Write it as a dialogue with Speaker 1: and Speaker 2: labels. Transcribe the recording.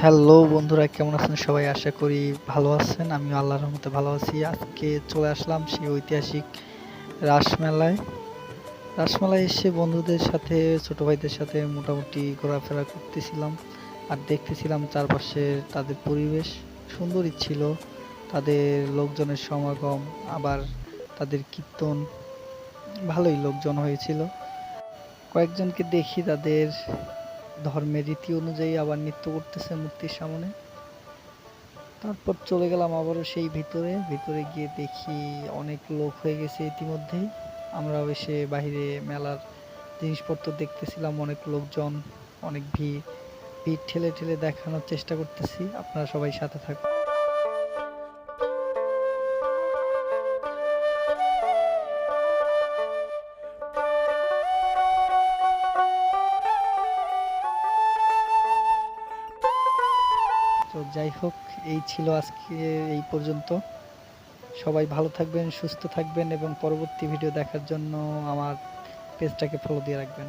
Speaker 1: Hello বন্ধুরা, কেমন আছেন সবাই? আশা করি ভালো আছেন। আমিও আল্লাহর রহমতে ভালো আছি। আজকে চলে আসলাম সেই ঐতিহাসিক রাসমেলায়। রাসমেলায় এসে বন্ধুদের সাথে, ছোট ভাইদের সাথে মোটামুটি ঘোরাফেরা করতেছিলাম আর দেখতেছিলাম চারপাশের তাদের পরিবেশ। সুন্দরই ছিল, তাদের লোকজনের সমাগম, আবার তাদের কীর্তন, ভালোই লোকজন হয়েছিল। কয়েকজনকে দেখি তাদের ধর্মের রীতি অনুযায়ী আবার নৃত্য করতেছে মূর্তির সামনে। তারপর চলে গেলাম আবারও সেই ভিতরে গিয়ে দেখি অনেক লোক হয়ে গেছে ইতিমধ্যেই। আমরাও এসে বাহিরে মেলার জিনিসপত্র দেখতেছিলাম, অনেক লোকজন, অনেক ভিড়। ভিড় ঠেলে ঠেলে দেখানোর চেষ্টা করতেছি, আপনারা সবাই সাথে থাকুন। তো যাই হোক, এই ছিল আজকে, এই পর্যন্ত। সবাই ভালো থাকবেন, সুস্থ থাকবেন এবং পরবর্তী ভিডিও দেখার জন্য আমার পেজটাকে ফলো দিয়ে রাখবেন।